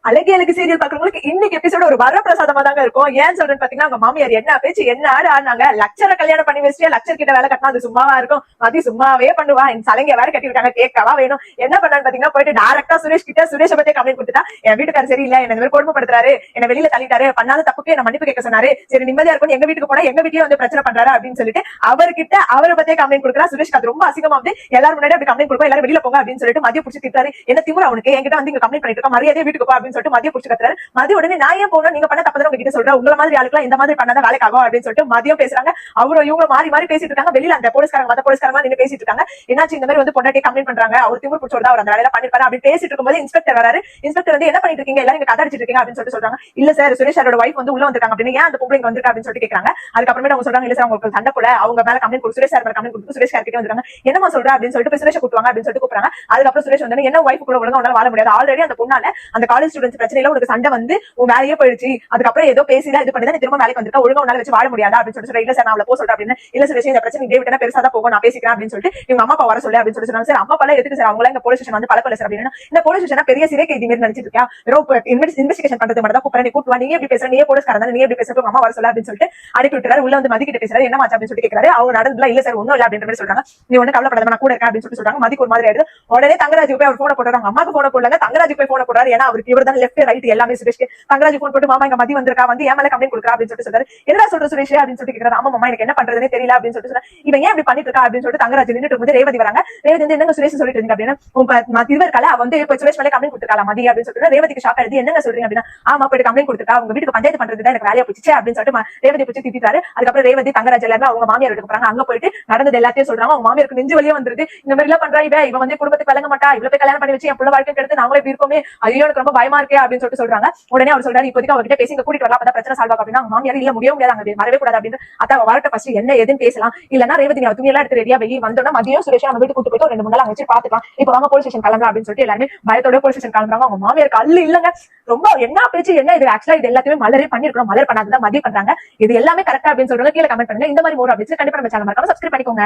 அழகி அழகு சீரியல் பாக்குறவங்களுக்கு இன்னைக்கு எபிசோட ஒரு வரப்பிரசாதமா தாங்க இருக்கும். ஏன் சொல்றேன்னு பாத்தீங்கன்னா, அவங்க மாமியார் என்ன பேச்சு என்ன ஆடு ஆடினாங்க. லட்சரை கல்யாணம் பண்ணி வச்சுட்டு லட்சர் கிட்ட வேலை கட்டினா அது சும்மாவா இருக்கும். மதி சும்மாவே பண்ணுவா. எங்க சலங்க வேற கட்டி விட்டாங்க, கேட்கவா வேணும். என்ன பண்ணான்னு பாத்தீங்கன்னா, போயிட்டு டைரக்டா சுரேஷ் கிட்ட சுரேஷ பத்தியே கம்ப்ளைண்ட் கொடுத்துட்டா. என் வீட்டுக்காரர் சரியில்லை, என்ன இந்த மாதிரி கொடுமைப்படுத்துறாரு, என்ன வெளியில தள்ளிட்டாரு, பண்ணாத தப்புக்கு என்ன மன்னிப்பு கேட்க சொன்னாரு, சரி நிம்மதியா இருக்கும் எங்க வீட்டுக்கு போனா எங்க வீட்லயே வந்து பிரச்சனை பண்றாரு அப்படின்னு சொல்லிட்டு அவர்கிட்ட அவரை பத்தியே கம்ப்ளைண்ட் கொடுக்குறா. சுரேஷ்க்கு அது ரொம்ப அசிங்கமா வந்து எல்லாரும் முன்னாடி அப்படி கம்ப்ளைண்ட் கொடுப்போம், எல்லாரும் வெளியில போங்க அப்படின்னு சொல்லிட்டு மதிய பிடிச்சி திட்டாரு. என்ன திமுற அவனுக்கு, என்கிட்ட வந்து இங்க கம்ப்ளைண்ட் பண்ணிட்டு இருக்க, மரியாதையா வீட்டுக்கு போ அப்படின்னு சொல்லிட்டு மதிய பிடிச்சி கத்துறாரு. மதிய உடனே நான் ஏன் போகணும், நீங்க பண்ண தப்பதான் உங்ககிட்ட சொல்றேன், உங்களை மாதிரி ஆளுக்கெல்லாம் இந்த மாதிரி பண்ணாதான் வேலைக்காகும் அப்படின்னு சொல்லிட்டு மதியம் பேசுறாங்க. அவரும் இவங்க மாறி மாறி பேசிட்டு இருக்காங்க. வெளியில அந்த போலீஸ்காரங்க மத்த போலீஸ்காரங்க நின்று பேசிட்டு இருக்காங்க. என்னாச்சு இந்த மாதிரி வந்து பொண்டாட்டி கம்ப்ளைண்ட் பண்றாங்க, அவர் திமுர் பிடிச்சோட அவர் அந்த வேலையில பண்ணிருப்பாரு அப்படின்னு பேசிட்டு இருக்கும்போது இன்ஸ்பெக்டர் வராரு. இன்ஸ்பெக்டர் வந்து என்ன பண்ணிட்டு இருக்கீங்க, எல்லாரும் இங்க கதை அடிச்சிட்டு இருக்கீங்க அப்படின்னு சொல்லிட்டு சொல்றாங்க. இல்ல சார், சுரேஷ் சாரோட வைஃப் வந்து உள்ள வந்திருக்காங்க அப்படின்னு. ஏன் அந்த பொம்பளைங்க வந்திருக்கா அப்படின்னு சொல்லிட்டு கேட்கறாங்க. அதுக்கப்புறமே அவங்க சொல்றாங்க, இல்ல சார் உங்களுக்கு சண்டை போல அவங்க மேல கம்ப்ளைண்ட் கொடுத்து சுரேஷ் சார் மேல கம்ப்ளைண்ட் கொடுத்து சுரேஷ் சார் கிட்ட வந்திருக்காங்க. என்னமா சொல்ற அப்படின்னு சொல்லிட்டு சுரேஷ் கூட்டுவாங்க அப்படின்னு சொல்லிட்டு கூப்பிடுறாங்க. அதுக்கப்புறம் சுரேஷ் வந்து என்ன வைஃப் கூட ஒழுங்கா உன்னால வாழ முடியாது, ஆல்ரெடி அந்த பொண்ணால அந்த காலேஜ் ஸ்டூடெண்ட்ஸ் பிரச்சனையில உனக்கு சண்டை வந்து உன் வேலையே போயிடுச்சு, அதுக்கப்புறம் ஏதோ பேசிதான் இது பண்ணி தான் திரும்ப வேலைக்கு வந்திருக்கா, ஒழுங்கா உன்னால வச்சு வாழ முடியாது அப்படின்னு சொல்லிட்டு இல்ல சார் நான் அவளை போக சொல்றேன் அப்படின்னு. இல்ல சுரேஷ் இந்த பிரச்சனை இதே விட்டா பெருசா தான் போகும், நான் பேசிக்கிறேன் அப்படின்னு சொல்லிட்டு இவங்க அம்மா அப்பா வர சொல்லு அப்படின்னு சொல்லிட்டு சொன்னாங்க. சார் அம்மா அப்பா எதுக்கு சார், அவங்கள இந்த போலீஸ் ஸ்டேஷன் வந்து பழக்கம் சார் அப்படின்னு. இந்த போலீஸ் ஸ்டேஷன் பெரிய சிறை கைதி மாதிரி நினைச்சிட்டு இருக்கா, வெறும் இன்வெஸ்டிகேஷன் பண்றது மட்டும் தான் கூப்பிடுறேன், நீ கூட்டுவா, நீ எப்படி பேசுற, நீ போலீஸ்காரன் நீ எப்படி பேசுற, அம்மா வர சொல்ல அப்படின்னு சொல்லிட்டு அனுப்பி விட்டுறாரு. உள்ள வந்து மதி கிட்ட பேசுறாரு, என்ன மாச்சு அப்படின்னு சொல்லிட்டு கேட்கறாரு. அவங்க நடந்ததுல இல்ல சார் ஒன்னும் இல்ல அப்படின்ற மாதிரி சொல்றாங்க. நீ ஒண்ணு கவலைப்படாத நான் கூட இருக்கேன் அப்படின்னு சொல்லிட்டு சொல்றாங்க. மதிக்கு ஒரு மாதிரி ஆயிடுது. உடனே தங்கராஜுக்கு போய் அவர் போன போடுறாங்க. அம்மாக்கு போன போடல, தங்கராஜுக்கு போய் போன போடுறாரு. ஏன்னா அவருக்கு இவர் தான் லெஃப்ட் ரைட் எல்லாமே. சுரேஷ்க்கு தங்கராஜ் போன் போட்டு மாமா இங்க மதி வந்திருக்கா, வந்து ஏன் மேல கம்ப்ளைண்ட் கொடுக்குறா அப்படின்னு சொல்லிட்டு சொல்றாரு. என்ன சொல்ற சுரேஷ் அப்படின்னு சொல்லிட்டு கேட்கறாரு. ஆமா மாமா எனக்கு என்ன பண்றதுனே தெரியல அப்படின்னு சொல்லிட்டு சொல்றாரு. இவன் ஏன் இப்படி பண்ணிட்டு இருக்கா அப்படின்னு சொல்லிட்டு தங்கராஜ் நின்னுட்டு இருக்கும்போது ரேவதி வராங்க. ரேவதி வந்து என்னங்க சுரேஷ் சொல்லிட்டு இருந்தீங்க அப்படின்னா, இவர் இருக்கல அவ வந்து இப்ப சுரேஷ் மேல கம்ப்ளைண்ட் கொடுத்துருக்கா மதி அப்படின்னு சொல்லிட்டு ரேவதிக்கு ஷாக் ஆயிடுது. என்னங்க சொல்றீங்க அப்படின்னா, ஆமா போயிட்டு கம்ப்ளைண்ட் கொடுத்துருக்கா, உங்க வீட்டுக்கு பஞ்சாயத்து பண்றதுதான் எனக்கு வேலையா போச்சு அப்படின்னு சொல்லிட்டு ரேவதி பிடிச்சி திட்டாரு. அதுக்கப்புறம் ரேவதி தங்கராஜ் எல்லாரும் அவங்க மாமியார் வீட்டுக்கு போறாங்க. அங்க போயிட்டு நடந்தது எல்லாத்தையும் சொல்றாங்க. அவங்க மாமியாருக்கு நெஞ்சு வலியே வந்துருது. இந்த மாதிரி எல்லாம் பண்றா இவ வந்து குடும்பத்துக்கு விளங்க மாட்டா, இவ்வளவு போய் கல்யாணம் பண்ணி வச்சு என் புள்ள வாழ்க்கை எடுத்து நாங்களே எப்படி இருக்கோமே, ஐயோ எனக்கு ரொம்ப பயமா இருக்கே அப்படின்னு சொல்லிட்டு சொல்றாங்க. உடனே அவர் சொல்றாரு, இப்போதைக்கு அவர்கிட்ட பேசி இங்க கூட்டிட்டு வரலாம், அப்பதான் பிரச்சனை சால்வ் ஆகும் அப்படின்னா மாமியார் இல்ல முடிய முடியாது, அங்க வரவே கூடாது அப்படின்னு. அத்தா வரட்ட ஃபர்ஸ்ட் என்ன எதுன்னு பேசலாம், இல்லன்னா ரேவதி நீ துணி எல்லாம் எடுத்து ரெடியா வெளியே வந்தோம்னா மதியம் சுரேஷ் நம்ம வீட்டுக்கு கூட்டு போயிட்டு 2 3 நாள் வச்சு பாத்துக்கலாம், இப்ப வாங்க போலீஸ் ஸ்டேஷன் கிளம்பலாம் அப்படின்னு சொல்லிட்டு எல்லாருமே பயத்தோட போலீஸ் ஸ்டேஷன் கிளம்புறாங்க. அவங்க மாமியாருக்கு அல்ல இல்லங்க, ரொம்ப என்ன பேச்சு என்ன இது, ஆக்சுவலா இது எல்லாத்தையுமே மலரே பண்ணிருக்கணும், மலர் பண்ணாதான் மதியம் பண்றாங்க. இது எல்லாமே கரெக்டா அப்படின்னு சொல்றாங்க. கீழே கமெண்ட் பண்ணுங்க. இந்த மாதிரி மோர் அப்படின்னு கண்டிப்பா நம்ம சேனல் மறக்காம சப்ஸ்கிரைப் பண்ணிக்கோங்க.